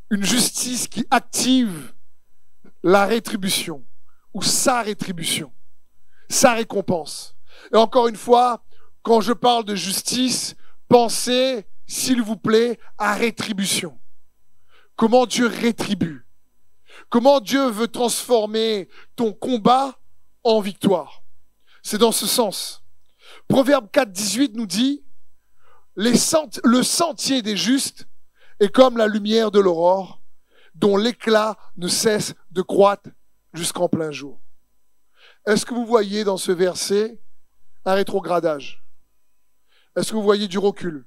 une justice qui active la rétribution ou sa rétribution, sa récompense. Et encore une fois, quand je parle de justice, pensez, s'il vous plaît, à rétribution. Comment Dieu rétribue. Comment Dieu veut transformer ton combat en victoire. C'est dans ce sens. Proverbe 4, 18 nous dit, le sentier des justes est comme la lumière de l'aurore, dont l'éclat ne cesse de croître jusqu'en plein jour. Est-ce que vous voyez dans ce verset un rétrogradage? Est-ce que vous voyez du recul?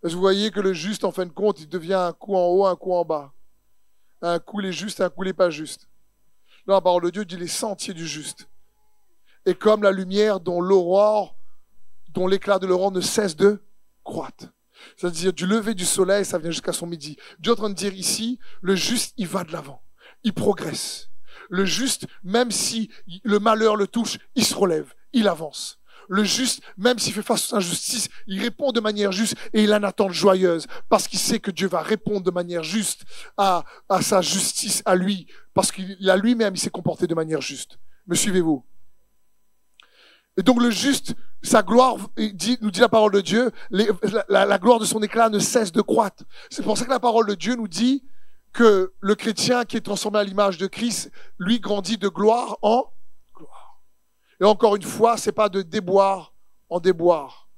Est-ce que vous voyez que le juste, en fin de compte, il devient un coup en haut, un coup en bas? Un coup il est juste, un coup il n'est pas juste. Non, la parole de Dieu dit les sentiers du juste. Et comme la lumière dont l'éclat de l'aurore ne cesse de croître. C'est-à-dire du lever du soleil, ça vient jusqu'à son midi. Dieu est en train de dire ici, le juste, il va de l'avant. Il progresse. Le juste, même si le malheur le touche, il se relève, il avance. Le juste, même s'il fait face à l'injustice, il répond de manière juste et il a une attente joyeuse parce qu'il sait que Dieu va répondre de manière juste à sa justice, à lui, parce qu'il a lui-même, il s'est comporté de manière juste. Me suivez-vous? Et donc le juste, sa gloire, nous dit la parole de Dieu, la gloire de son éclat ne cesse de croître. C'est pour ça que la parole de Dieu nous dit que le chrétien qui est transformé à l'image de Christ, lui grandit de gloire en gloire. Et encore une fois, c'est pas de déboire en déboire,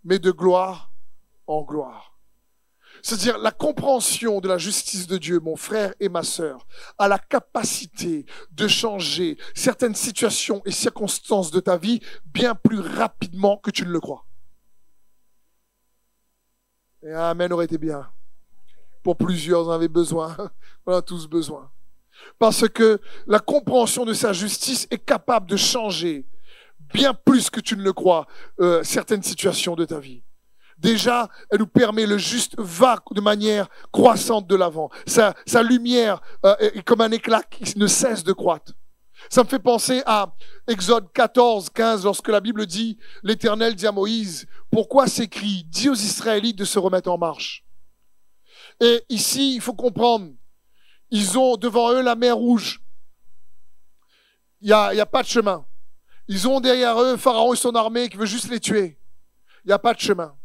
mais de gloire en gloire. C'est-à-dire la compréhension de la justice de Dieu, mon frère et ma sœur, a la capacité de changer certaines situations et circonstances de ta vie bien plus rapidement que tu ne le crois. Et amen aurait été bien. Pour plusieurs, on avait besoin. On a tous besoin. Parce que la compréhension de sa justice est capable de changer bien plus que tu ne le crois certaines situations de ta vie. Déjà, elle nous permet, le juste va de manière croissante de l'avant. Sa lumière est comme un éclat qui ne cesse de croître. Ça me fait penser à Exode 14, 15, lorsque la Bible dit, l'Éternel dit à Moïse, pourquoi s'écrit, dis aux Israélites de se remettre en marche. Et ici, il faut comprendre, ils ont devant eux la mer Rouge. Il y a pas de chemin. Ils ont derrière eux Pharaon et son armée qui veut juste les tuer. Il n'y a pas de chemin.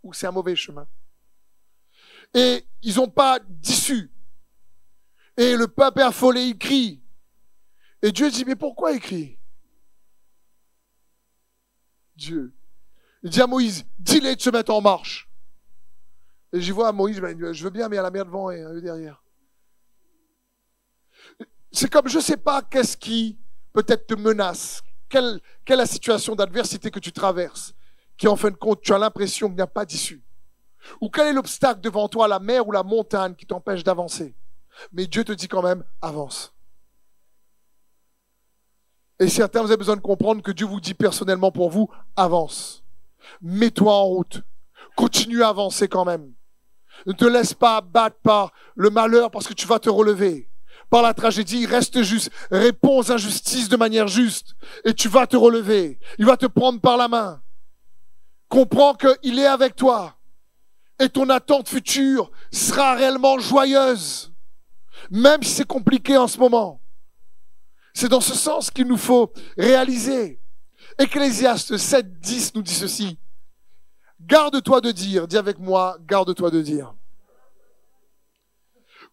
Ou c'est un mauvais chemin. Et ils n'ont pas d'issue. Et le peuple est affolé, il crie. Et Dieu dit, mais pourquoi il crie? Dieu. Il dit à Moïse, dis-les de se mettre en marche. Et j'y vois à Moïse, je veux bien, mais il y a la mer devant et eux derrière. C'est comme, je ne sais pas qu'est-ce qui peut-être te menace. Quelle est la situation d'adversité que tu traverses, qui en fin de compte, tu as l'impression qu'il n'y a pas d'issue. Ou quel est l'obstacle devant toi, la mer ou la montagne qui t'empêche d'avancer. Mais Dieu te dit quand même, avance. Et certains, vous avez besoin de comprendre que Dieu vous dit personnellement pour vous, avance. Mets-toi en route. Continue à avancer quand même. Ne te laisse pas abattre par le malheur parce que tu vas te relever. Par la tragédie, reste juste. Réponds aux injustices de manière juste. Et tu vas te relever. Il va te prendre par la main. Comprends qu'il est avec toi. Et ton attente future sera réellement joyeuse. Même si c'est compliqué en ce moment. C'est dans ce sens qu'il nous faut réaliser. Ecclésiaste 7, 10 nous dit ceci. Garde-toi de dire, dis avec moi, garde-toi de dire.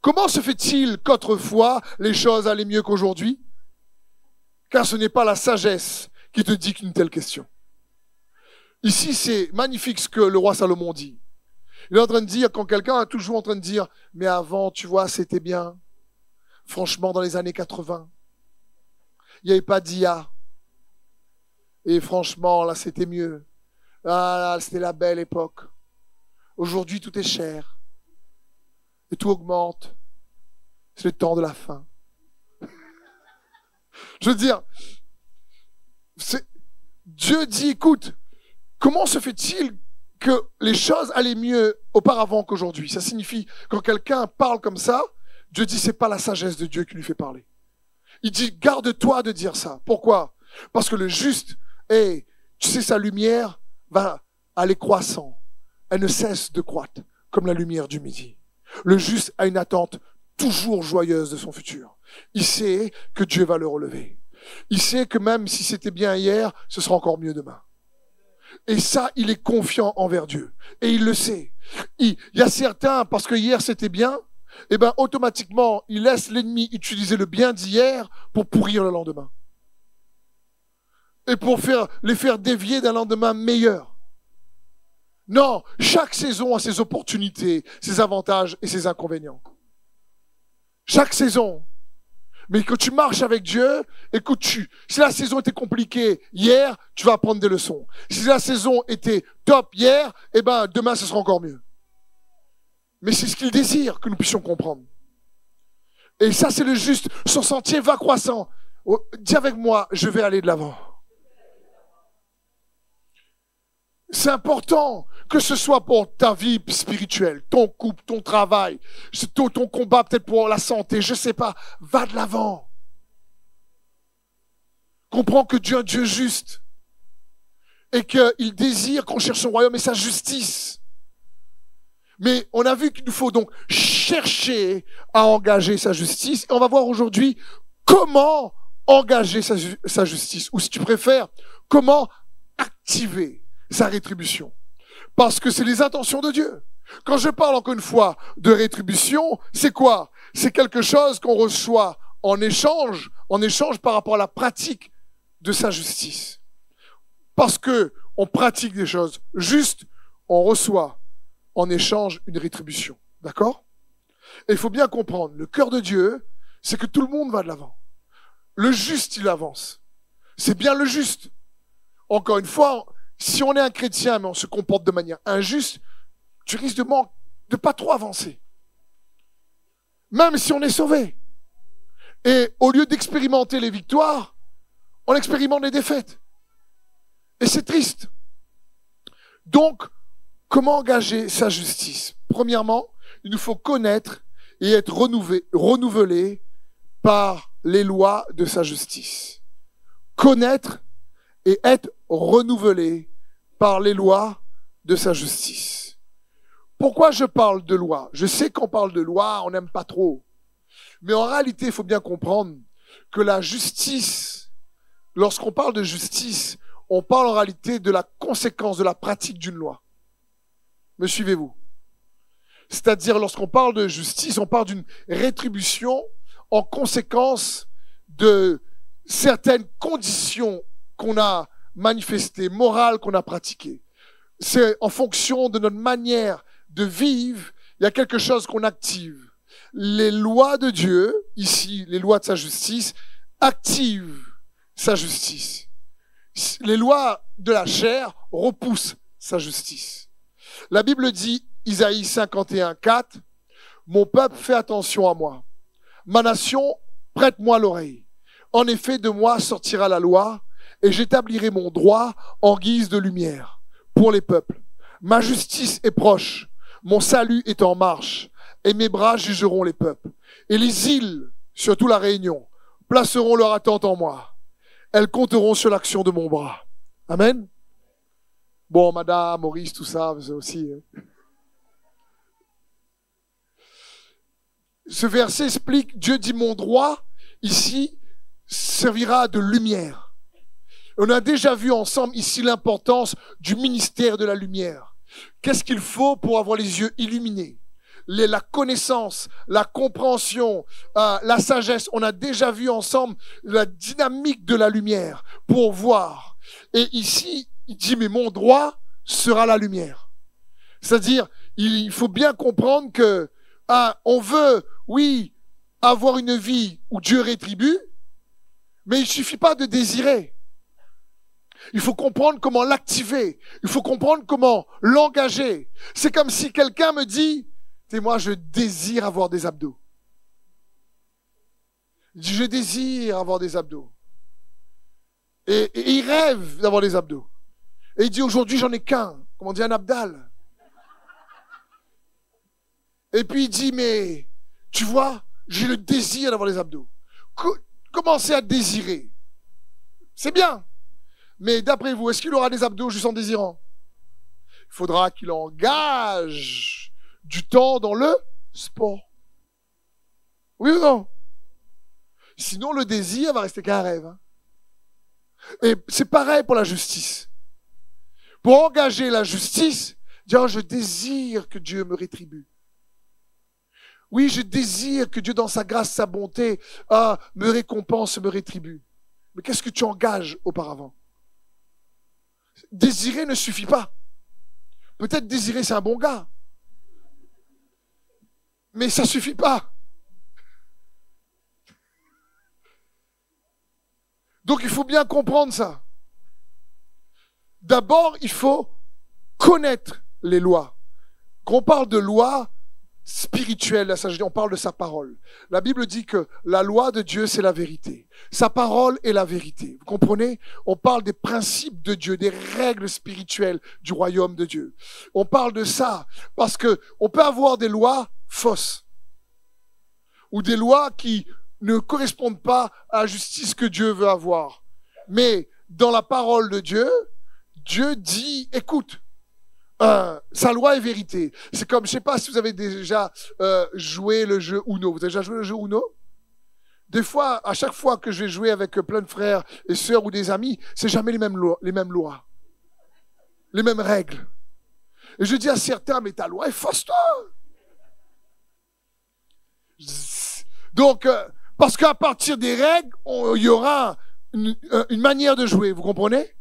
Comment se fait-il qu'autrefois les choses allaient mieux qu'aujourd'hui? Car ce n'est pas la sagesse qui te dit qu'une telle question. Ici, c'est magnifique ce que le roi Salomon dit. Il est en train de dire, quand quelqu'un est toujours en train de dire, mais avant, tu vois, c'était bien. Franchement, dans les années 80, il n'y avait pas d'IA. Et franchement, là, c'était mieux. Ah, là, c'était la belle époque. Aujourd'hui, tout est cher. Et tout augmente. C'est le temps de la fin. Je veux dire, Dieu dit, écoute, comment se fait-il que les choses allaient mieux auparavant qu'aujourd'hui? Ça signifie, quand quelqu'un parle comme ça, Dieu dit, c'est pas la sagesse de Dieu qui lui fait parler. Il dit, garde-toi de dire ça. Pourquoi? Parce que le juste, tu sais, sa lumière va aller croissant. Elle ne cesse de croître, comme la lumière du midi. Le juste a une attente toujours joyeuse de son futur. Il sait que Dieu va le relever. Il sait que même si c'était bien hier, ce sera encore mieux demain. Et ça, il est confiant envers Dieu. Et il le sait. Il y a certains, parce que hier c'était bien, eh ben, automatiquement, il laisse l'ennemi utiliser le bien d'hier pour pourrir le lendemain. Et pour les faire dévier d'un lendemain meilleur. Non, chaque saison a ses opportunités, ses avantages et ses inconvénients. Chaque saison. Mais quand tu marches avec Dieu, écoute, si la saison était compliquée hier, tu vas apprendre des leçons. Si la saison était top hier, eh ben, demain, ce sera encore mieux. Mais c'est ce qu'il désire que nous puissions comprendre. Et ça, c'est le juste. Son sentier va croissant. Dis avec moi, je vais aller de l'avant. C'est important que ce soit pour ta vie spirituelle, ton couple, ton travail, ton combat peut-être pour la santé, je sais pas. Va de l'avant. Comprends que Dieu est un Dieu juste et qu'il désire qu'on cherche son royaume et sa justice. Mais on a vu qu'il nous faut donc chercher à engager sa justice. Et on va voir aujourd'hui comment engager sa justice. Ou si tu préfères, comment activer sa rétribution. Parce que c'est les intentions de Dieu. Quand je parle encore une fois de rétribution, c'est quoi? C'est quelque chose qu'on reçoit en échange par rapport à la pratique de sa justice. Parce que on pratique des choses justes, on reçoit en échange une rétribution. D'accord? Et il faut bien comprendre, le cœur de Dieu, c'est que tout le monde va de l'avant. Le juste, il avance. C'est bien le juste. Encore une fois, si on est un chrétien, mais on se comporte de manière injuste, tu risques de pas trop avancer. Même si on est sauvé. Et au lieu d'expérimenter les victoires, on expérimente les défaites. Et c'est triste. Donc, comment engager sa justice? Premièrement, il nous faut connaître et être renouvelé par les lois de sa justice. Connaître et être renouvelé par les lois de sa justice. Pourquoi je parle de loi? Je sais qu'on parle de loi, on n'aime pas trop. Mais en réalité, il faut bien comprendre que la justice, lorsqu'on parle de justice, on parle en réalité de la conséquence de la pratique d'une loi. Me suivez-vous? C'est-à-dire, lorsqu'on parle de justice, on parle d'une rétribution en conséquence de certaines conditions qu'on a manifestées, morales qu'on a pratiquées. C'est en fonction de notre manière de vivre, il y a quelque chose qu'on active. Les lois de Dieu, ici, les lois de sa justice, activent sa justice. Les lois de la chair repoussent sa justice. La Bible dit, Isaïe 51, 4, « Mon peuple fait attention à moi. Ma nation, prête-moi l'oreille. En effet, de moi sortira la loi, et j'établirai mon droit en guise de lumière pour les peuples. Ma justice est proche, mon salut est en marche, et mes bras jugeront les peuples. Et les îles, surtout la Réunion, placeront leur attente en moi. Elles compteront sur l'action de mon bras. » Amen. Bon, madame, Maurice, tout ça, c'est aussi... Ce verset explique, Dieu dit, mon droit, ici, servira de lumière. On a déjà vu ensemble ici l'importance du ministère de la lumière. Qu'est-ce qu'il faut pour avoir les yeux illuminés? La connaissance, la compréhension, la sagesse. On a déjà vu ensemble la dynamique de la lumière pour voir. Et ici, il dit, mais mon droit sera la lumière. C'est-à-dire, il faut bien comprendre que on veut, oui, avoir une vie où Dieu rétribue, mais il suffit pas de désirer. Il faut comprendre comment l'activer. Il faut comprendre comment l'engager. C'est comme si quelqu'un me dit, moi, je désire avoir des abdos. Je désire avoir des abdos. Et il rêve d'avoir des abdos. Et il dit, aujourd'hui, j'en ai qu'un. Comme on dit, un abdal. Et puis il dit, mais tu vois, j'ai le désir d'avoir des abdos. Commencez à désirer. C'est bien. Mais d'après vous, est-ce qu'il aura des abdos juste en désirant? Il faudra qu'il engage du temps dans le sport. Oui ou non? Sinon, le désir va rester qu'un rêve. Hein. Et c'est pareil pour la justice. Pour engager la justice, dire oh, je désire que Dieu me rétribue. Oui, je désire que Dieu, dans sa grâce, sa bonté, me récompense, me rétribue. Mais qu'est-ce que tu engages auparavant? Désirer ne suffit pas. Peut-être désirer, c'est un bon gars. Mais ça ne suffit pas. Donc il faut bien comprendre ça. D'abord, il faut connaître les lois. Quand on parle de loi spirituelle, on parle de sa parole. La Bible dit que la loi de Dieu, c'est la vérité. Sa parole est la vérité. Vous comprenez? On parle des principes de Dieu, des règles spirituelles du royaume de Dieu. On parle de ça parce que on peut avoir des lois fausses ou des lois qui ne correspondent pas à la justice que Dieu veut avoir. Mais dans la parole de Dieu, Dieu dit, écoute, sa loi est vérité. C'est comme, je sais pas si vous avez déjà joué le jeu Uno. Vous avez déjà joué le jeu Uno? Des fois, à chaque fois que je vais jouer avec plein de frères et sœurs ou des amis, c'est jamais les mêmes lois, les mêmes règles. Et je dis à certains, mais ta loi est fausse, toi. Donc, parce qu'à partir des règles, il y aura une manière de jouer, vous comprenez?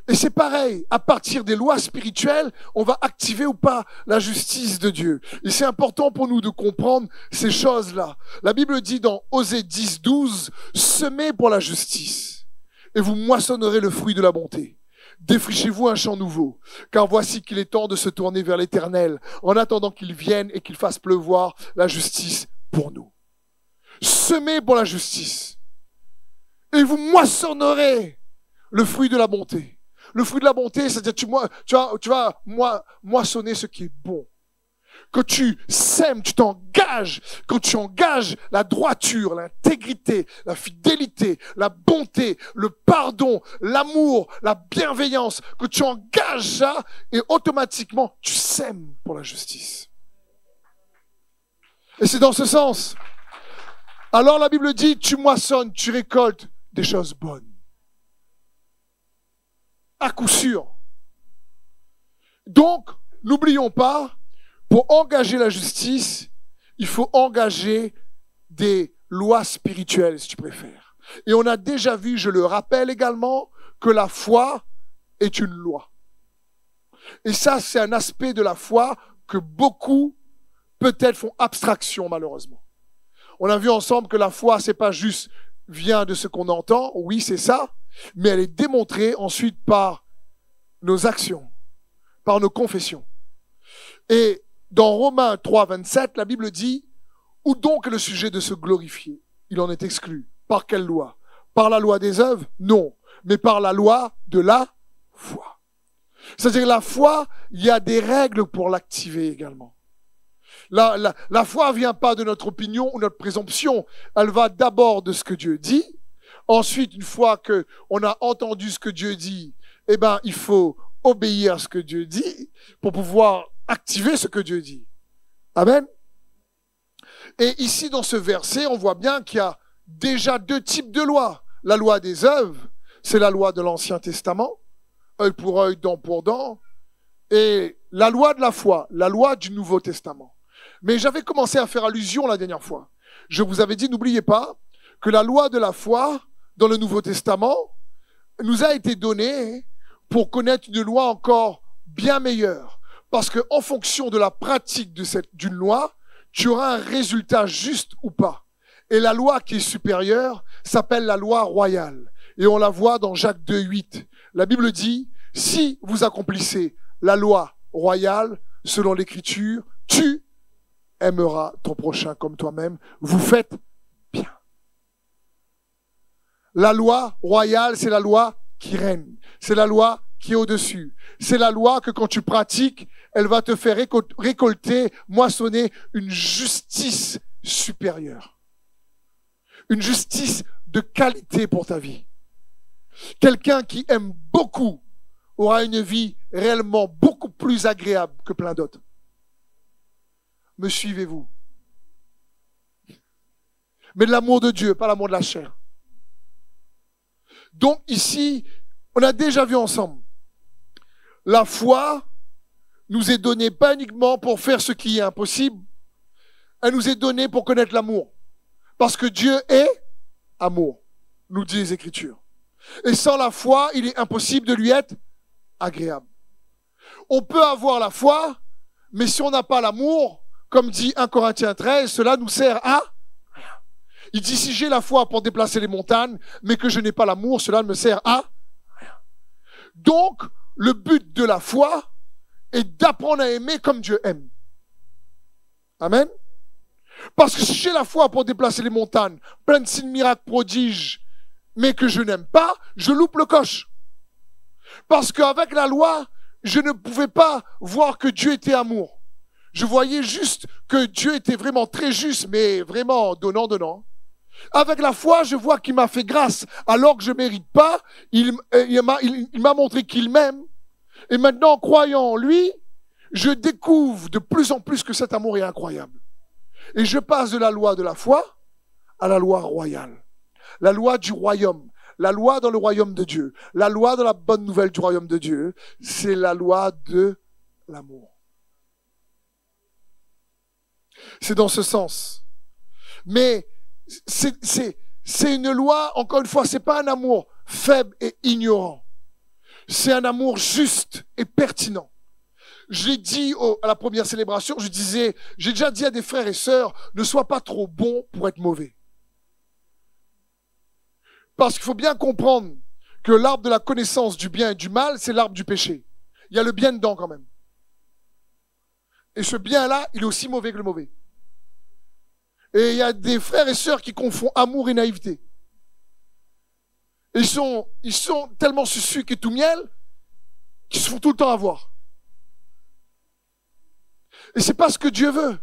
Et c'est pareil, à partir des lois spirituelles, on va activer ou pas la justice de Dieu. Et c'est important pour nous de comprendre ces choses-là. La Bible dit dans Osée 10, 12, « Semez pour la justice, et vous moissonnerez le fruit de la bonté. Défrichez-vous un champ nouveau, car voici qu'il est temps de se tourner vers l'Éternel, en attendant qu'il vienne et qu'il fasse pleuvoir la justice pour nous. » Semez pour la justice, et vous moissonnerez le fruit de la bonté. Le fruit de la bonté, c'est-à-dire tu vas moissonner ce qui est bon. Que tu sèmes, tu t'engages, quand tu engages la droiture, l'intégrité, la fidélité, la bonté, le pardon, l'amour, la bienveillance, que tu engages ça et automatiquement tu sèmes pour la justice. Et c'est dans ce sens. Alors la Bible dit, tu moissonnes, tu récoltes des choses bonnes. À coup sûr. Donc, n'oublions pas, pour engager la justice, il faut engager des lois spirituelles, si tu préfères. Et on a déjà vu, je le rappelle également, que la foi est une loi. Et ça, c'est un aspect de la foi que beaucoup, peut-être, font abstraction, malheureusement. On a vu ensemble que la foi, c'est pas juste vient de ce qu'on entend, oui, c'est ça, mais elle est démontrée ensuite par nos actions, par nos confessions. Et dans Romains 3, 27, la Bible dit, « Où donc est le sujet de se glorifier ?» Il en est exclu. Par quelle loi? Par la loi des œuvres? Non, mais par la loi de la foi. C'est-à-dire la foi, il y a des règles pour l'activer également. La foi ne vient pas de notre opinion ou notre présomption. Elle va d'abord de ce que Dieu dit. Ensuite, une fois qu'on a entendu ce que Dieu dit, eh ben, il faut obéir à ce que Dieu dit pour pouvoir activer ce que Dieu dit. Amen. Et ici, dans ce verset, on voit bien qu'il y a déjà deux types de lois. La loi des œuvres, c'est la loi de l'Ancien Testament, œil pour œil, dent pour dent. Et la loi de la foi, la loi du Nouveau Testament. Mais j'avais commencé à faire allusion la dernière fois. Je vous avais dit, n'oubliez pas que la loi de la foi dans le Nouveau Testament nous a été donnée pour connaître une loi encore bien meilleure. Parce que en fonction de la pratique d'une loi, tu auras un résultat juste ou pas. Et la loi qui est supérieure s'appelle la loi royale. Et on la voit dans Jacques 2, 8. La Bible dit, si vous accomplissez la loi royale, selon l'Écriture, tu aimeras ton prochain comme toi-même. Vous faites bien. La loi royale, c'est la loi qui règne. C'est la loi qui est au-dessus. C'est la loi que quand tu pratiques, elle va te faire récolter, moissonner une justice supérieure. Une justice de qualité pour ta vie. Quelqu'un qui aime beaucoup aura une vie réellement beaucoup plus agréable que plein d'autres. Me suivez-vous? mais de l'amour de Dieu, pas l'amour de la chair. Donc ici, on a déjà vu ensemble, la foi nous est donnée pas uniquement pour faire ce qui est impossible, elle nous est donnée pour connaître l'amour. Parce que Dieu est amour, nous dit les Écritures. Et sans la foi, il est impossible de lui être agréable. On peut avoir la foi, mais si on n'a pas l'amour, comme dit 1 Corinthiens 13, cela nous sert à rien. Il dit, si j'ai la foi pour déplacer les montagnes, mais que je n'ai pas l'amour, cela ne me sert à rien. Donc, le but de la foi est d'apprendre à aimer comme Dieu aime. Amen. Parce que si j'ai la foi pour déplacer les montagnes, plein de signes, miracles, prodiges, mais que je n'aime pas, je loupe le coche. Parce qu'avec la loi, je ne pouvais pas voir que Dieu était amour. Je voyais juste que Dieu était vraiment très juste, mais vraiment donnant. Avec la foi, je vois qu'il m'a fait grâce, alors que je ne mérite pas. Il m'a montré qu'il m'aime. Et maintenant, en croyant en lui, je découvre de plus en plus que cet amour est incroyable. Et je passe de la loi de la foi à la loi royale. La loi du royaume. La loi dans le royaume de Dieu. La loi dans la bonne nouvelle du royaume de Dieu. C'est la loi de l'amour. C'est dans ce sens. Mais c'est une loi, encore une fois, c'est pas un amour faible et ignorant. C'est un amour juste et pertinent. Je l'ai dit à la première célébration, j'ai déjà dit à des frères et sœurs, ne sois pas trop bon pour être mauvais. Parce qu'il faut bien comprendre que l'arbre de la connaissance du bien et du mal, c'est l'arbre du péché. Il y a le bien dedans quand même. Et ce bien-là, il est aussi mauvais que le mauvais. Et il y a des frères et sœurs qui confondent amour et naïveté. Ils sont tellement sucus et tout miel qu'ils se font tout le temps avoir. Et c'est pas ce que Dieu veut.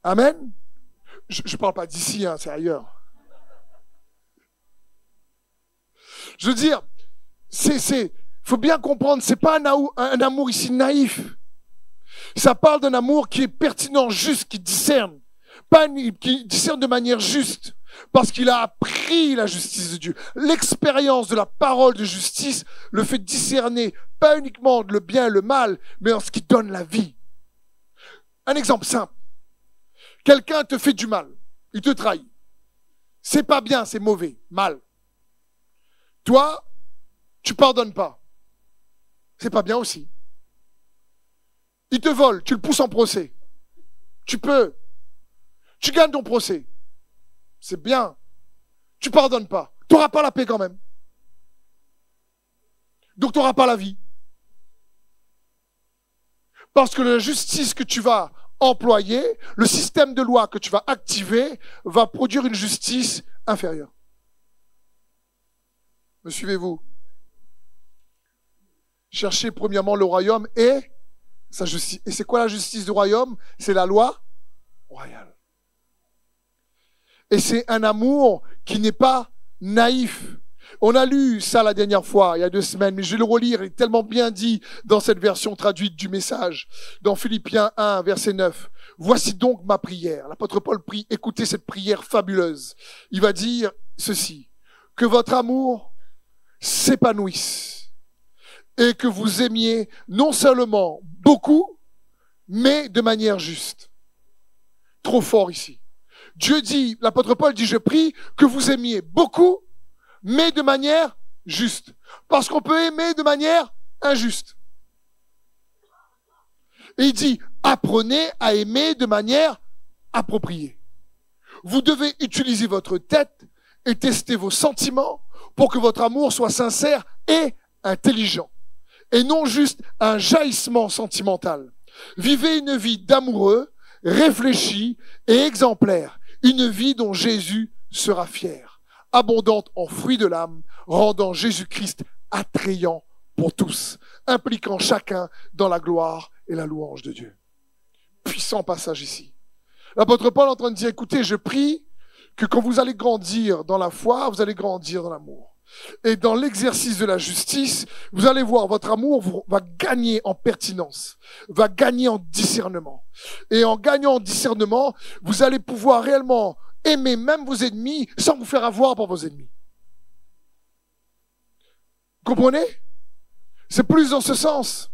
Amen. Je parle pas d'ici, hein, c'est ailleurs. Je veux dire, faut bien comprendre, c'est pas un amour ici naïf. Ça parle d'un amour qui est pertinent, juste, qui discerne. Qui discerne de manière juste. Parce qu'il a appris la justice de Dieu. L'expérience de la parole de justice le fait discerner, pas uniquement le bien et le mal, mais en ce qui donne la vie. Un exemple simple. Quelqu'un te fait du mal. Il te trahit. C'est pas bien, c'est mauvais, mal. Toi, tu pardonnes pas. C'est pas bien aussi. Il te vole, tu le pousses en procès. Tu peux. Tu gagnes ton procès. C'est bien. Tu pardonnes pas. Tu n'auras pas la paix quand même. Donc tu n'auras pas la vie. Parce que la justice que tu vas employer, le système de loi que tu vas activer, va produire une justice inférieure. Me suivez-vous? Cherchez premièrement le royaume et sa justice. Et c'est quoi la justice du royaume? C'est la loi royale. Et c'est un amour qui n'est pas naïf. On a lu ça la dernière fois, il y a 2 semaines, mais je vais le relire, il est tellement bien dit dans cette version traduite du message, dans Philippiens 1, verset 9. Voici donc ma prière. L'apôtre Paul prie, écoutez cette prière fabuleuse. Il va dire ceci, que votre amour s'épanouisse et que vous aimiez non seulement beaucoup, mais de manière juste. Trop fort ici. Dieu dit, l'apôtre Paul dit, je prie que vous aimiez beaucoup, mais de manière juste. Parce qu'on peut aimer de manière injuste. Et il dit, apprenez à aimer de manière appropriée. Vous devez utiliser votre tête et tester vos sentiments pour que votre amour soit sincère et intelligent. Et non juste un jaillissement sentimental. Vivez une vie d'amoureux, réfléchi et exemplaire. Une vie dont Jésus sera fier, abondante en fruits de l'âme, rendant Jésus-Christ attrayant pour tous, impliquant chacun dans la gloire et la louange de Dieu. Puissant passage ici. L'apôtre Paul est en train de dire, écoutez, je prie que quand vous allez grandir dans la foi, vous allez grandir dans l'amour. Et dans l'exercice de la justice, vous allez voir, votre amour va gagner en pertinence, va gagner en discernement. Et en gagnant en discernement, vous allez pouvoir réellement aimer même vos ennemis sans vous faire avoir par vos ennemis. Vous comprenez? C'est plus dans ce sens.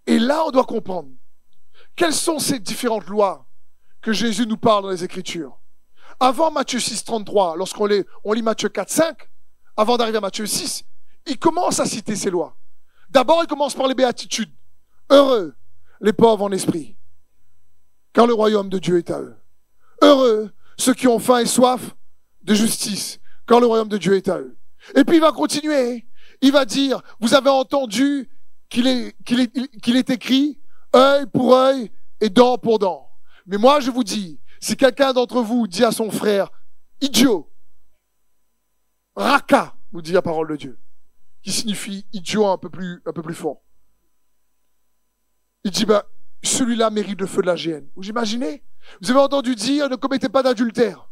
Et là, on doit comprendre quelles sont ces différentes lois que Jésus nous parle dans les Écritures. Avant Matthieu 6, 33, lorsqu'on lit Matthieu 4, 5, avant d'arriver à Matthieu 6, il commence à citer ces lois. D'abord, il commence par les béatitudes. Heureux les pauvres en esprit, car le royaume de Dieu est à eux. Heureux ceux qui ont faim et soif de justice, car le royaume de Dieu est à eux. Et puis il va continuer. Il va dire, vous avez entendu qu'il est écrit, œil pour œil et dent pour dent. Mais moi, je vous dis, si quelqu'un d'entre vous dit à son frère, idiot, raka, nous dit la parole de Dieu, qui signifie idiot un peu plus fort. Il dit, celui-là mérite le feu de la géhenne. Vous imaginez? Vous avez entendu dire, ne commettez pas d'adultère.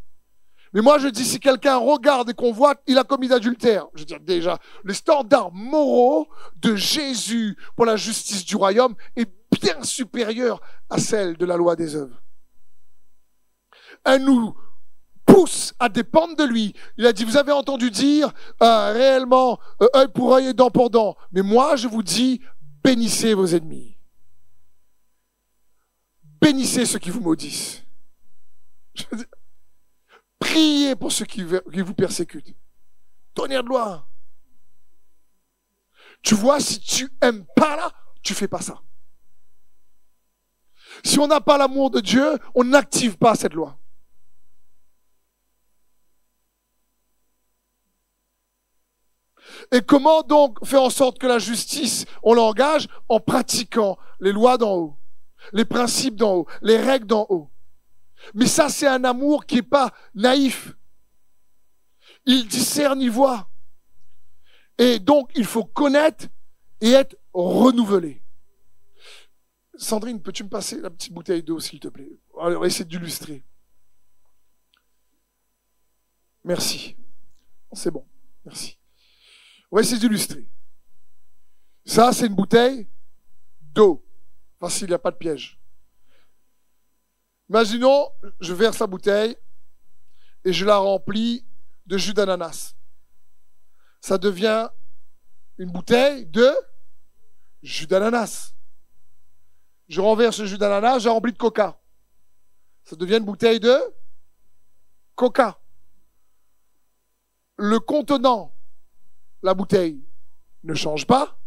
Mais moi, je dis, si quelqu'un regarde et convoite, il a commis d'adultère. Je veux dire, déjà, les standards moraux de Jésus pour la justice du royaume est bien supérieur à celle de la loi des œuvres. Elle nous pousse à dépendre de lui. Il a dit, vous avez entendu dire réellement œil pour œil et dent pour dent. Mais moi, je vous dis, bénissez vos ennemis. Bénissez ceux qui vous maudissent. Priez pour ceux qui vous persécutent. Tonnerre de loi. Tu vois, si tu aimes pas là, tu fais pas ça. Si on n'a pas l'amour de Dieu, on n'active pas cette loi. Et comment donc faire en sorte que la justice, on l'engage en pratiquant les lois d'en haut, les principes d'en haut, les règles d'en haut. Mais ça, c'est un amour qui n'est pas naïf. Il discerne, il voit. Et donc, il faut connaître et être renouvelé. Sandrine, peux-tu me passer la petite bouteille d'eau, s'il te plaît? Allez, on va essayer d'illustrer. Merci. C'est bon. Merci. On va essayer d'illustrer. Ça, c'est une bouteille d'eau. Facile, il n'y a pas de piège. Imaginons, je verse la bouteille et je la remplis de jus d'ananas. Ça devient une bouteille de jus d'ananas. Je renverse le jus d'ananas, je la remplis de coca. Ça devient une bouteille de coca. Le contenant, la bouteille, ne change pas,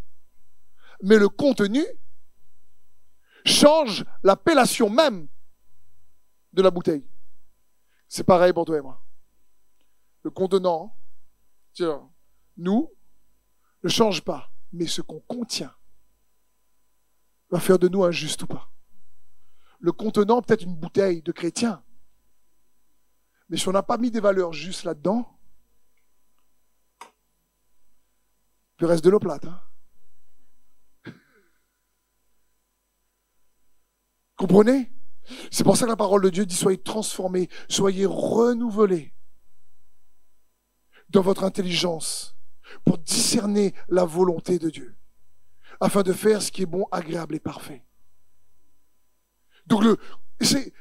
mais le contenu change l'appellation même de la bouteille. C'est pareil pour toi et moi. Le contenant, nous, ne change pas, mais ce qu'on contient va faire de nous un juste ou pas. Le contenant, peut-être une bouteille de chrétien, mais si on n'a pas mis des valeurs justes là-dedans, il reste de l'eau plate. Comprenez? C'est pour ça que la parole de Dieu dit, soyez transformés, soyez renouvelés dans votre intelligence pour discerner la volonté de Dieu, afin de faire ce qui est bon, agréable et parfait. Donc,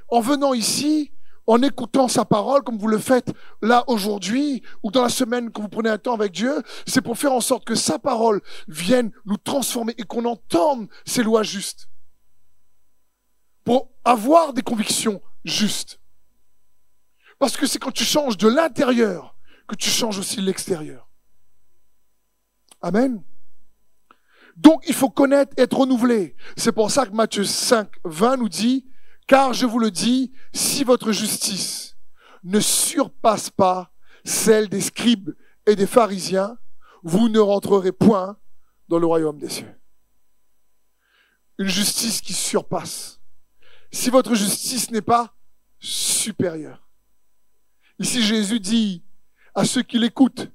en venant ici, en écoutant sa parole, comme vous le faites là aujourd'hui, ou dans la semaine que vous prenez un temps avec Dieu, c'est pour faire en sorte que sa parole vienne nous transformer et qu'on entende ses lois justes. Pour avoir des convictions justes. Parce que c'est quand tu changes de l'intérieur que tu changes aussi l'extérieur. Amen. Donc, il faut connaître et être renouvelé. C'est pour ça que Matthieu 5, 20 nous dit, « Car je vous le dis, si votre justice ne surpasse pas celle des scribes et des pharisiens, vous ne rentrerez point dans le royaume des cieux. » Une justice qui surpasse. Si votre justice n'est pas supérieure. Ici, Jésus dit à ceux qui l'écoutent,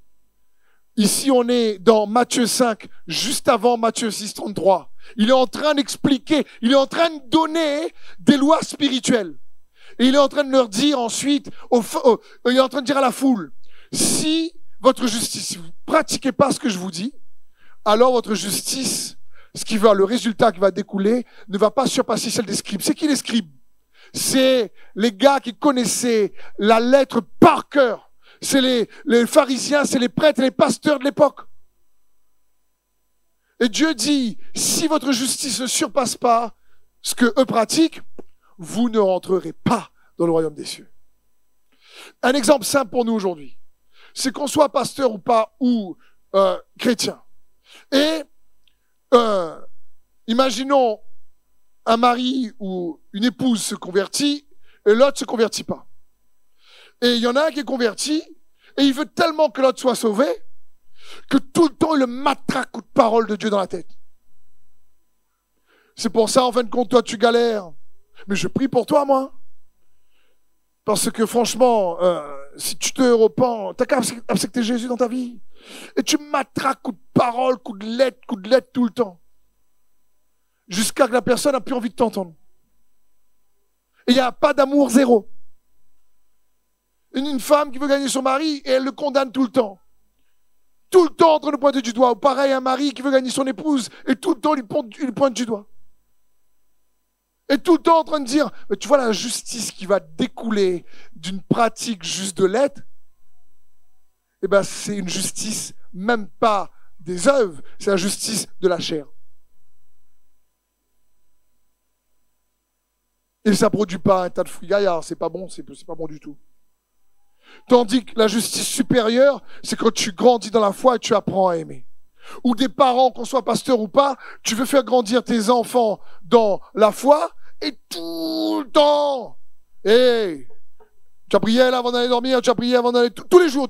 ici on est dans Matthieu 5, juste avant Matthieu 6, 33. Il est en train d'expliquer, il est en train de donner des lois spirituelles. Et il est en train de leur dire ensuite, il est en train de dire à la foule, si votre justice, si vous pratiquez pas ce que je vous dis, alors votre justice, le résultat qui va découler, ne va pas surpasser celle des scribes. C'est qui les scribes? C'est les gars qui connaissaient la lettre par cœur. C'est les pharisiens, c'est les prêtres et les pasteurs de l'époque. Et Dieu dit, si votre justice ne surpasse pas ce que eux pratiquent, vous ne rentrerez pas dans le royaume des cieux. Un exemple simple pour nous aujourd'hui, c'est qu'on soit pasteur ou pas, ou chrétien. Et imaginons un mari ou une épouse se convertit et l'autre se convertit pas. Et il y en a un qui est converti et il veut tellement que l'autre soit sauvé que tout le temps il le matraque de parole de Dieu dans la tête. C'est pour ça, en fin de compte, toi tu galères. Mais je prie pour toi, moi. Parce que franchement, si tu te repens, t'as qu'à accepter Jésus dans ta vie. Et tu matraques coup de parole, coup de lettre tout le temps. Jusqu'à que la personne n'a plus envie de t'entendre. Et il n'y a pas d'amour zéro. Une femme qui veut gagner son mari et elle le condamne tout le temps. Tout le temps en train de pointer du doigt. Ou pareil, un mari qui veut gagner son épouse et tout le temps il pointe du doigt. Et tout le temps en train de dire, mais tu vois la justice qui va découler d'une pratique juste de l'être, eh ben c'est une justice même pas des œuvres, c'est la justice de la chair. Et ça produit pas un tas de fruits gaillards, c'est pas bon, c'est pas bon du tout. Tandis que la justice supérieure, c'est quand tu grandis dans la foi et tu apprends à aimer. Ou des parents, qu'on soit pasteur ou pas, tu veux faire grandir tes enfants dans la foi et tout le temps. Hey, tu as prié là avant d'aller dormir, tu as prié avant d'aller tous les jours.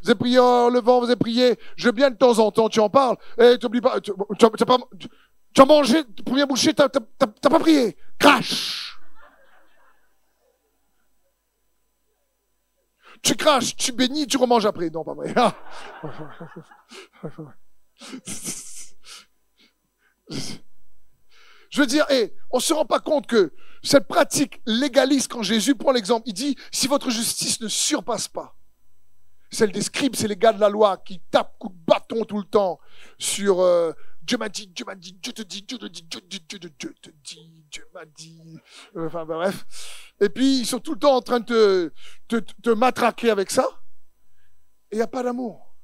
Vous avez prié en levant, vous avez prié. Je veux bien de temps en temps, tu en parles. Et t'oublies pas, tu as mangé, première bouchée, t'as pas prié. Crash. Tu craches, tu bénis, tu remanges après. Non, pas vrai. Je veux dire, on se rend pas compte que cette pratique légaliste, quand Jésus prend l'exemple, il dit, si votre justice ne surpasse pas celle des scribes, c'est les gars de la loi qui tapent coup de bâton tout le temps sur Dieu m'a dit, Dieu te dit, Dieu te dit, Dieu m'a dit. Enfin, bref. Et puis, ils sont tout le temps en train de te matraquer avec ça. Et il n'y a pas d'amour.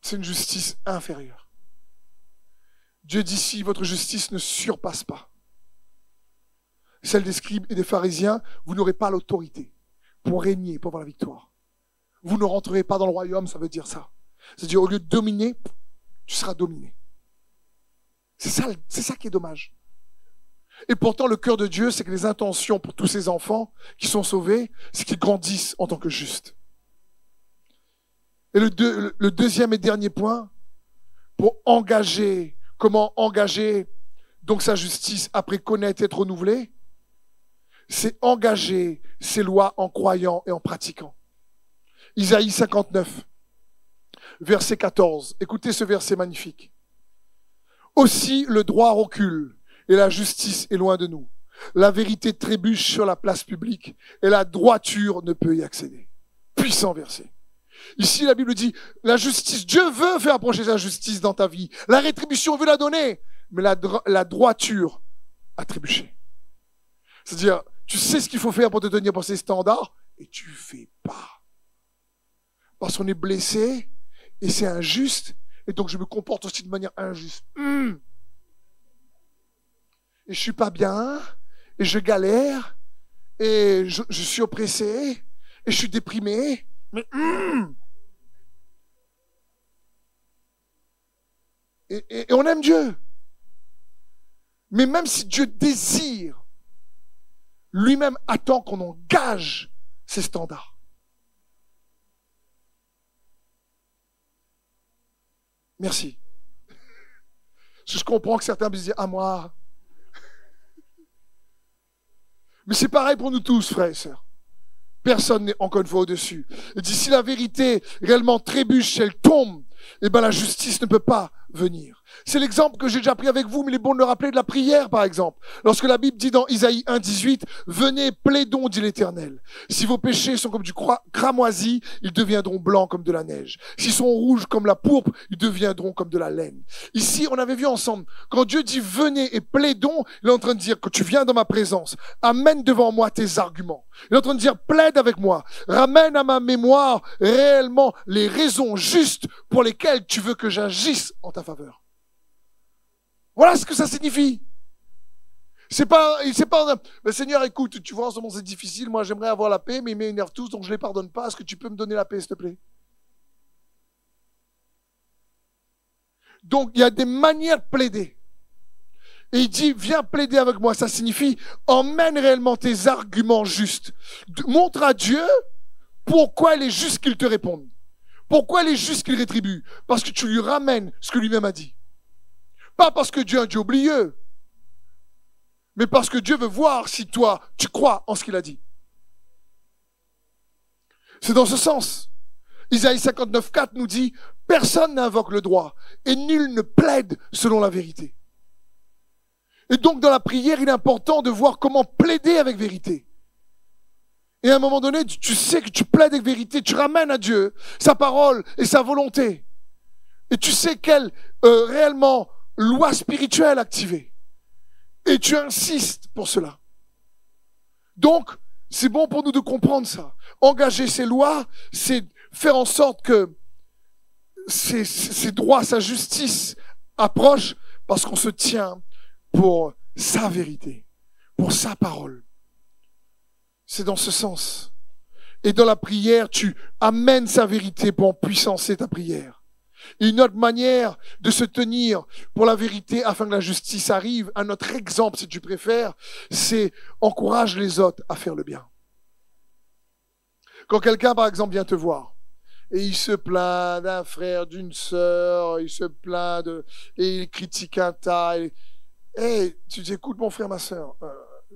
C'est une justice inférieure. Dieu dit, si votre justice ne surpasse pas celle des scribes et des pharisiens, vous n'aurez pas l'autorité pour régner, pour avoir la victoire. Vous ne rentrerez pas dans le royaume, ça veut dire ça. C'est-à-dire, au lieu de dominer, tu seras dominé. C'est ça qui est dommage. Et pourtant, le cœur de Dieu, c'est que les intentions pour tous ces enfants qui sont sauvés, c'est qu'ils grandissent en tant que justes. Et le deuxième et dernier point, comment engager donc sa justice après connaître et être renouvelé, c'est engager ses lois en croyant et en pratiquant. Isaïe 59, verset 14. Écoutez ce verset magnifique. Aussi le droit recule et la justice est loin de nous. La vérité trébuche sur la place publique et la droiture ne peut y accéder. Puissant verset. Ici, la Bible dit, la justice, Dieu veut faire approcher sa justice dans ta vie. La rétribution, on veut la donner. Mais la droiture a trébuché. C'est-à-dire, tu sais ce qu'il faut faire pour te tenir pour ces standards et tu fais pas. Parce qu'on est blessé et c'est injuste et donc je me comporte aussi de manière injuste. Et je suis pas bien et je galère et je suis oppressé et je suis déprimé. Mais et on aime Dieu. Mais même si Dieu désire, lui-même attend qu'on engage ses standards. Merci. Je comprends que certains puissent dire, ah moi. Mais c'est pareil pour nous tous, frères et sœurs. Personne n'est encore une fois au-dessus. Et d'ici la vérité réellement trébuche, elle tombe, eh ben la justice ne peut pas venir. C'est l'exemple que j'ai déjà pris avec vous, mais il est bon de le rappeler de la prière, par exemple. Lorsque la Bible dit dans Isaïe 1,18, « Venez, plaidons, dit l'Éternel. Si vos péchés sont comme du cramoisi, ils deviendront blancs comme de la neige. S'ils sont rouges comme la pourpre, ils deviendront comme de la laine. » Ici, on avait vu ensemble, quand Dieu dit « Venez et plaidons », il est en train de dire que tu viens dans ma présence, amène devant moi tes arguments. Il est en train de dire « Plaide avec moi, ramène à ma mémoire réellement les raisons justes pour lesquelles tu veux que j'agisse en ta faveur. » Voilà ce que ça signifie. C'est pas, mais Seigneur, écoute, tu vois, en ce moment c'est difficile, moi j'aimerais avoir la paix, mais ils m'énervent tous, donc je les pardonne pas. Est-ce que tu peux me donner la paix, s'il te plaît? Donc, il y a des manières de plaider. Et il dit, viens plaider avec moi. Ça signifie, emmène réellement tes arguments justes. Montre à Dieu pourquoi il est juste qu'il te réponde. Pourquoi il est juste qu'il rétribue. Parce que tu lui ramènes ce que lui-même a dit. Pas parce que Dieu est un Dieu oublieux, mais parce que Dieu veut voir si toi, tu crois en ce qu'il a dit. C'est dans ce sens. Isaïe 59,4 nous dit, personne n'invoque le droit et nul ne plaide selon la vérité. Et donc dans la prière, il est important de voir comment plaider avec vérité. Et à un moment donné, tu sais que tu plaides avec vérité, tu ramènes à Dieu sa parole et sa volonté. Et tu sais quelle réellement loi spirituelle activée. Et tu insistes pour cela. Donc, c'est bon pour nous de comprendre ça. Engager ces lois, c'est faire en sorte que ces droits, sa justice approchent parce qu'on se tient pour sa vérité, pour sa parole. C'est dans ce sens. Et dans la prière, tu amènes sa vérité pour en puissancer ta prière. Et une autre manière de se tenir pour la vérité afin que la justice arrive, un autre exemple si tu préfères, c'est encourage les autres à faire le bien. Quand quelqu'un par exemple vient te voir et il se plaint d'un frère, d'une sœur, il se plaint et il critique un tas, et tu dis écoute mon frère, ma sœur,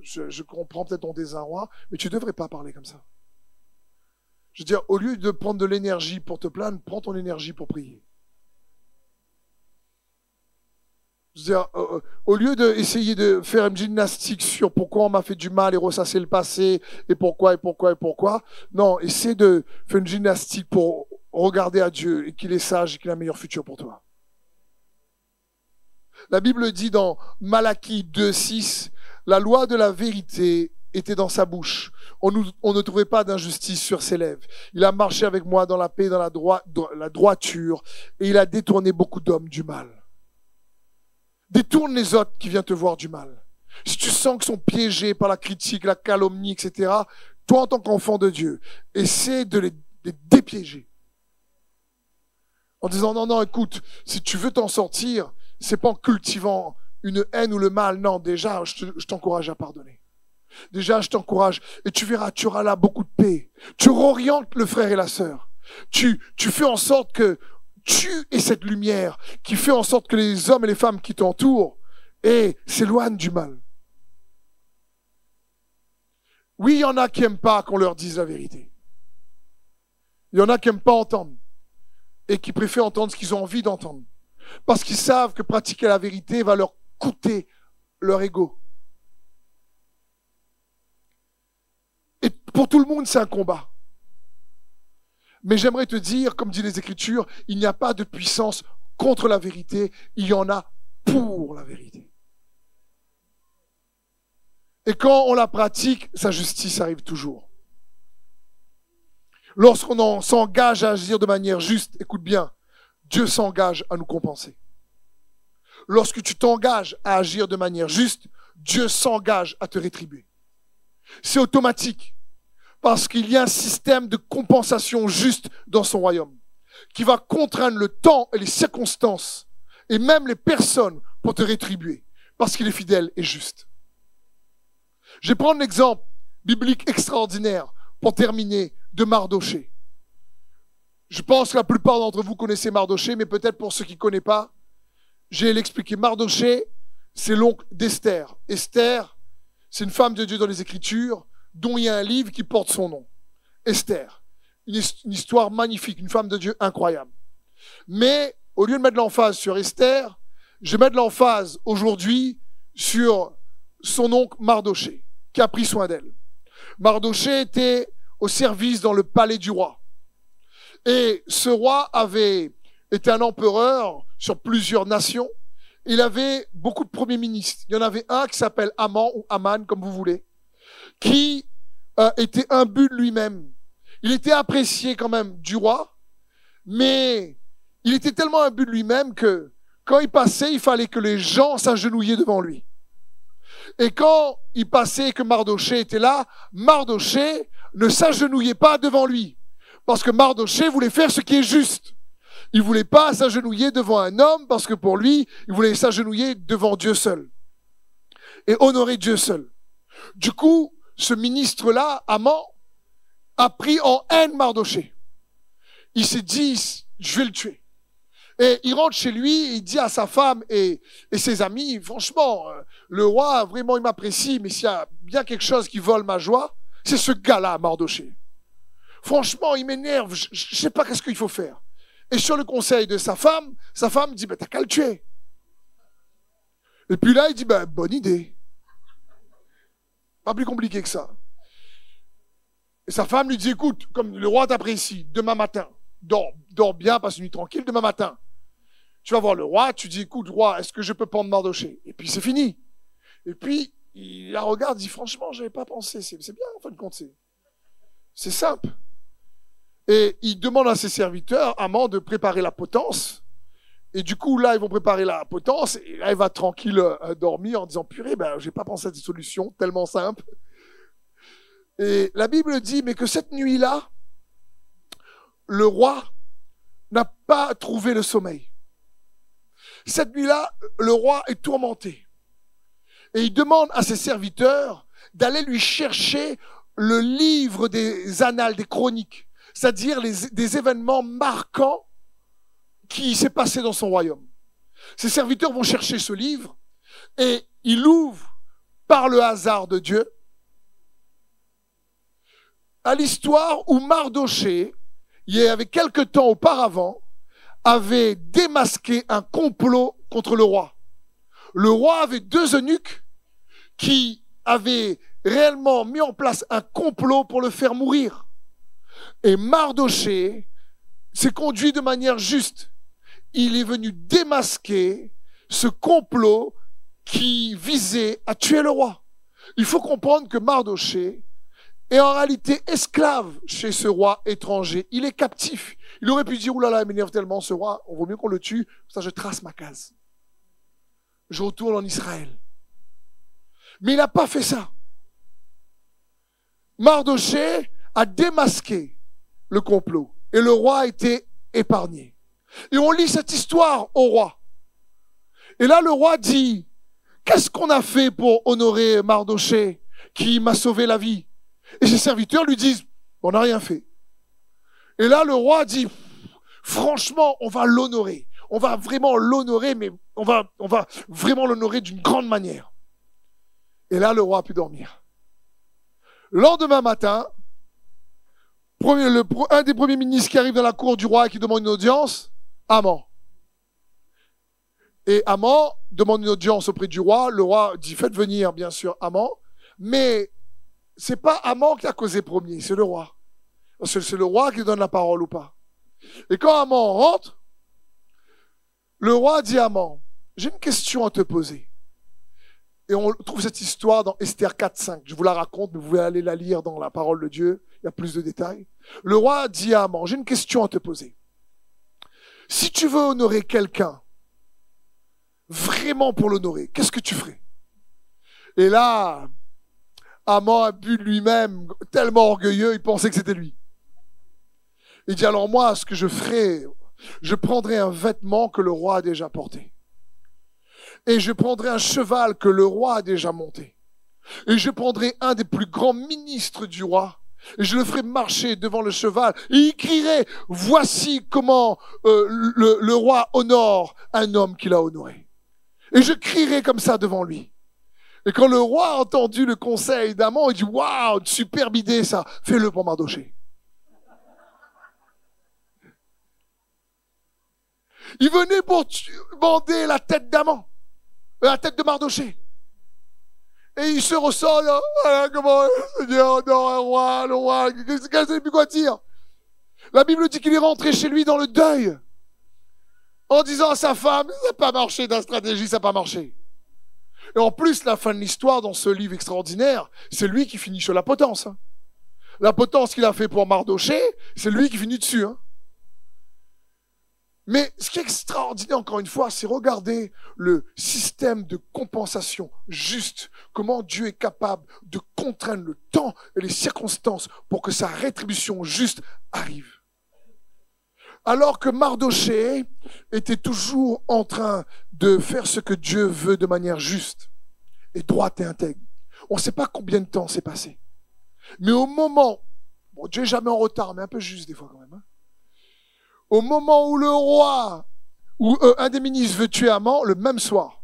je comprends peut-être ton désarroi, mais tu ne devrais pas parler comme ça. Je veux dire, au lieu de prendre de l'énergie pour te plaindre, prends ton énergie pour prier. Je veux dire, au lieu d'essayer de faire une gymnastique sur pourquoi on m'a fait du mal et ressasser le passé et pourquoi, non, essaie de faire une gymnastique pour regarder à Dieu et qu'il est sage et qu'il a un meilleur futur pour toi. La Bible dit dans Malachie 2,6, la loi de la vérité était dans sa bouche. On ne trouvait pas d'injustice sur ses lèvres. Il a marché avec moi dans la paix, dans la droiture, et il a détourné beaucoup d'hommes du mal. Détourne les autres qui viennent te voir du mal. Si tu sens qu'ils sont piégés par la critique, la calomnie, etc., toi en tant qu'enfant de Dieu, essaie de les dépiéger. En disant, non, écoute, si tu veux t'en sortir, c'est pas en cultivant une haine ou le mal. Non, déjà, je t'encourage à pardonner. Déjà, je t'encourage. Et tu verras, tu auras là beaucoup de paix. Tu réorientes le frère et la sœur. Tu fais en sorte que tu es cette lumière qui fait en sorte que les hommes et les femmes qui t'entourent s'éloignent du mal. Oui, il y en a qui n'aiment pas qu'on leur dise la vérité. Il y en a qui n'aiment pas entendre et qui préfèrent entendre ce qu'ils ont envie d'entendre. Parce qu'ils savent que pratiquer la vérité va leur coûter leur ego. Et pour tout le monde, c'est un combat. Mais j'aimerais te dire, comme dit les Écritures, il n'y a pas de puissance contre la vérité, il y en a pour la vérité. Et quand on la pratique, sa justice arrive toujours. Lorsqu'on s'engage à agir de manière juste, écoute bien, Dieu s'engage à nous compenser. Lorsque tu t'engages à agir de manière juste, Dieu s'engage à te rétribuer. C'est automatique. Parce qu'il y a un système de compensation juste dans son royaume qui va contraindre le temps et les circonstances et même les personnes pour te rétribuer parce qu'il est fidèle et juste. Je vais prendre l'exemple biblique extraordinaire pour terminer de Mardochée. Je pense que la plupart d'entre vous connaissez Mardochée, mais peut-être pour ceux qui ne connaissent pas, je vais l'expliquer. Mardochée, c'est l'oncle d'Esther. Esther, c'est une femme de Dieu dans les Écritures dont il y a un livre qui porte son nom. Esther. Une histoire magnifique, une femme de Dieu incroyable. Mais, au lieu de mettre l'emphase sur Esther, je vais mettre l'emphase aujourd'hui sur son oncle Mardoché, qui a pris soin d'elle. Mardoché était au service dans le palais du roi. Et ce roi avait été un empereur sur plusieurs nations. Il avait beaucoup de premiers ministres. Il y en avait un qui s'appelle Haman ou Haman, comme vous voulez, qui était imbu de lui-même. Il était apprécié quand même du roi, mais il était tellement imbu de lui-même que quand il passait, il fallait que les gens s'agenouillaient devant lui. Et quand il passait et que Mardoché était là, Mardoché ne s'agenouillait pas devant lui. Parce que Mardoché voulait faire ce qui est juste. Il voulait pas s'agenouiller devant un homme parce que pour lui, il voulait s'agenouiller devant Dieu seul. Et honorer Dieu seul. Du coup, ce ministre-là, Haman, a pris en haine Mardoché. Il s'est dit, je vais le tuer. Et il rentre chez lui, il dit à sa femme et ses amis, franchement, le roi, vraiment, il m'apprécie, mais s'il y a bien quelque chose qui vole ma joie, c'est ce gars-là, Mardoché. Franchement, il m'énerve, je ne sais pas qu'est-ce qu'il faut faire. Et sur le conseil de sa femme dit, t'as qu'à le tuer. Et puis là, il dit, bonne idée. Pas plus compliqué que ça. Et sa femme lui dit, écoute, comme le roi t'apprécie, demain matin, dors bien, passe une nuit tranquille, demain matin. Tu vas voir le roi, tu dis, écoute, roi, est-ce que je peux prendre Mardoché? Et puis c'est fini. Et puis, il la regarde, il dit, franchement, je n'avais pas pensé. C'est bien, en fin de compte, c'est simple. Et il demande à ses serviteurs, Haman, de préparer la potence. Et du coup, là, ils vont préparer la potence. Et là, il va tranquille dormir en disant, purée, je n'ai pas pensé à cette solution tellement simple. Et la Bible dit, mais que cette nuit-là, le roi n'a pas trouvé le sommeil. Cette nuit-là, le roi est tourmenté. Et il demande à ses serviteurs d'aller lui chercher le livre des annales, des chroniques, c'est-à-dire des événements marquants qui s'est passé dans son royaume. Ses serviteurs vont chercher ce livre et il ouvre par le hasard de Dieu à l'histoire où Mardoché, il y avait quelque temps auparavant, avait démasqué un complot contre le roi. Le roi avait 2 eunuques qui avaient réellement mis en place un complot pour le faire mourir. Et Mardoché s'est conduit de manière juste. Il est venu démasquer ce complot qui visait à tuer le roi. Il faut comprendre que Mardoché est en réalité esclave chez ce roi étranger. Il est captif. Il aurait pu dire, oulala, il m'énerve tellement ce roi, on vaut mieux qu'on le tue, ça je trace ma case. Je retourne en Israël. Mais il n'a pas fait ça. Mardoché a démasqué le complot et le roi a été épargné. Et on lit cette histoire au roi. Et là, le roi dit, qu'est-ce qu'on a fait pour honorer Mardoché qui m'a sauvé la vie? Et ses serviteurs lui disent, on n'a rien fait. Et là, le roi dit, franchement, on va l'honorer. On va vraiment l'honorer, mais on va vraiment l'honorer d'une grande manière. Et là, le roi a pu dormir. Le lendemain matin, un des premiers ministres qui arrive dans la cour du roi et qui demande une audience, Haman. Et Haman demande une audience auprès du roi. Le roi dit, faites venir, bien sûr, Haman. Mais c'est pas Haman qui a causé premier, c'est le roi. C'est le roi qui donne la parole ou pas. Et quand Haman rentre, le roi dit à Haman, j'ai une question à te poser. Et on trouve cette histoire dans Esther 4-5. Je vous la raconte, mais vous pouvez aller la lire dans la parole de Dieu. Il y a plus de détails. Le roi dit à Haman, j'ai une question à te poser. Si tu veux honorer quelqu'un, vraiment pour l'honorer, qu'est-ce que tu ferais? Et là, Haman a bu de lui-même, tellement orgueilleux, il pensait que c'était lui. Il dit, alors moi, ce que je ferais, je prendrais un vêtement que le roi a déjà porté. Et je prendrai un cheval que le roi a déjà monté. Et je prendrai un des plus grands ministres du roi. Et je le ferai marcher devant le cheval. Et il crierait, voici comment le roi honore un homme qu'il a honoré. Et je crierai comme ça devant lui. Et quand le roi a entendu le conseil d'Haman, il dit, waouh, une superbe idée ça, fais-le pour Mardoché. Il venait pour demander la tête d'Aman, la tête de Mardoché. Et il se ressort, là, ah, comment, Seigneur, non, le roi, qu'est-ce qu'il ne sait plus quoi dire. La Bible dit qu'il est rentré chez lui dans le deuil, en disant à sa femme, ça n'a pas marché, ta stratégie, ça n'a pas marché. Et en plus, la fin de l'histoire, dans ce livre extraordinaire, c'est lui qui finit sur la potence. Hein. La potence qu'il a fait pour Mardoché, c'est lui qui finit dessus. Hein. Mais ce qui est extraordinaire, encore une fois, c'est regarder le système de compensation juste, comment Dieu est capable de contraindre le temps et les circonstances pour que sa rétribution juste arrive. Alors que Mardoché était toujours en train de faire ce que Dieu veut de manière juste et droite et intègre. On ne sait pas combien de temps s'est passé. Mais au moment, bon, Dieu n'est jamais en retard, mais un peu juste des fois quand même, hein. Au moment où le roi, ou un des ministres veut tuer Aman, le même soir,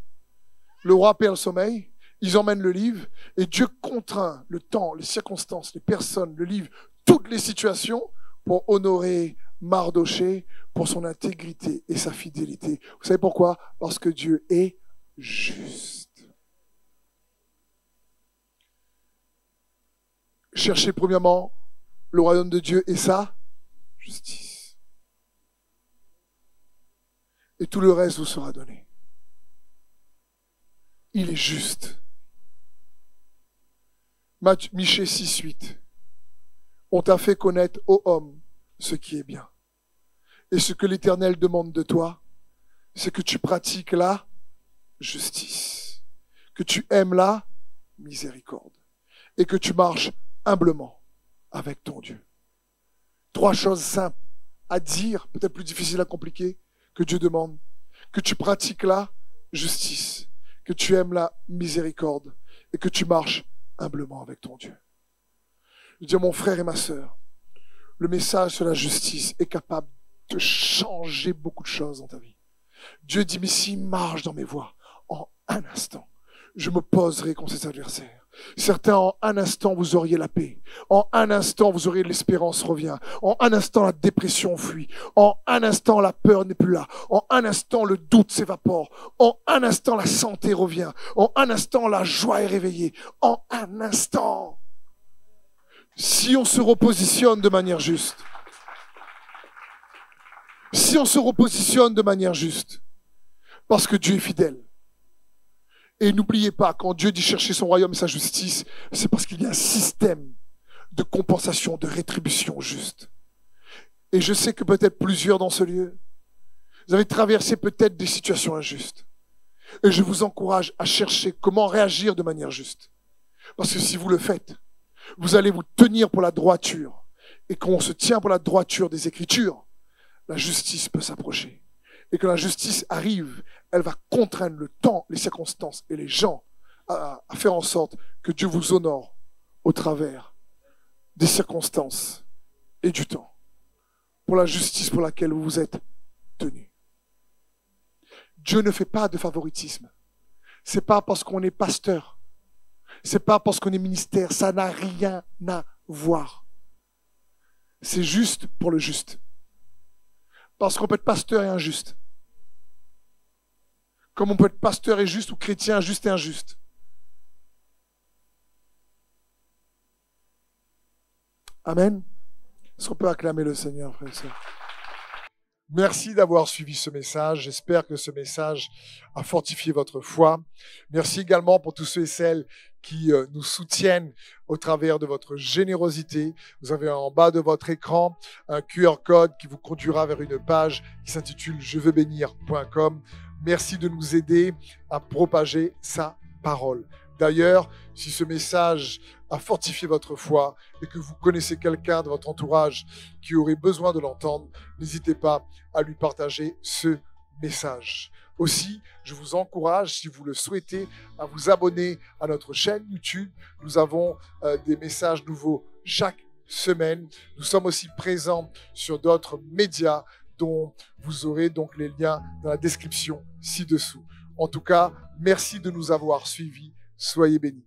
le roi perd le sommeil, ils emmènent le livre, et Dieu contraint le temps, les circonstances, les personnes, le livre, toutes les situations pour honorer Mardoché pour son intégrité et sa fidélité. Vous savez pourquoi? Parce que Dieu est juste. Cherchez premièrement le royaume de Dieu et sa justice. Et tout le reste vous sera donné. Il est juste. Michée 6:8. On t'a fait connaître, ô homme, ce qui est bien. Et ce que l'Éternel demande de toi, c'est que tu pratiques la justice, que tu aimes la miséricorde et que tu marches humblement avec ton Dieu. 3 choses simples à dire, peut-être plus difficiles à compliquer, que Dieu demande, que tu pratiques la justice, que tu aimes la miséricorde et que tu marches humblement avec ton Dieu. Je dis à mon frère et ma sœur, le message sur la justice est capable de changer beaucoup de choses dans ta vie. Dieu dit, mais s'il marche dans mes voies, en un instant, je me poserai contre ses adversaires. Certains, en un instant, vous auriez la paix. En un instant, vous auriez l'espérance revient. En un instant, la dépression fuit. En un instant, la peur n'est plus là. En un instant, le doute s'évapore. En un instant, la santé revient. En un instant, la joie est réveillée. En un instant. Si on se repositionne de manière juste. Si on se repositionne de manière juste. Parce que Dieu est fidèle. Et n'oubliez pas, quand Dieu dit chercher son royaume et sa justice, c'est parce qu'il y a un système de compensation, de rétribution juste. Et je sais que peut-être plusieurs dans ce lieu, vous avez traversé peut-être des situations injustes. Et je vous encourage à chercher comment réagir de manière juste. Parce que si vous le faites, vous allez vous tenir pour la droiture. Et quand on se tient pour la droiture des Écritures, la justice peut s'approcher. Et quand la justice arrive, elle va contraindre le temps, les circonstances et les gens à faire en sorte que Dieu vous honore au travers des circonstances et du temps. Pour la justice pour laquelle vous vous êtes tenus. Dieu ne fait pas de favoritisme. C'est pas parce qu'on est pasteur. C'est pas parce qu'on est ministère. Ça n'a rien à voir. C'est juste pour le juste. Parce qu'on peut être pasteur et injuste. Comme on peut être pasteur et juste ou chrétien juste et injuste. Amen. Est-ce qu'on peut acclamer le Seigneur, frère et sœur? Merci d'avoir suivi ce message. J'espère que ce message a fortifié votre foi. Merci également pour tous ceux et celles qui nous soutiennent au travers de votre générosité. Vous avez en bas de votre écran un QR code qui vous conduira vers une page qui s'intitule jeveusbénir.com. Merci de nous aider à propager sa parole. D'ailleurs, si ce message a fortifié votre foi et que vous connaissez quelqu'un de votre entourage qui aurait besoin de l'entendre, n'hésitez pas à lui partager ce message. Aussi, je vous encourage, si vous le souhaitez, à vous abonner à notre chaîne YouTube. Nous avons des messages nouveaux chaque semaine. Nous sommes aussi présents sur d'autres médias dont vous aurez donc les liens dans la description ci-dessous. En tout cas, merci de nous avoir suivis. Soyez bénis.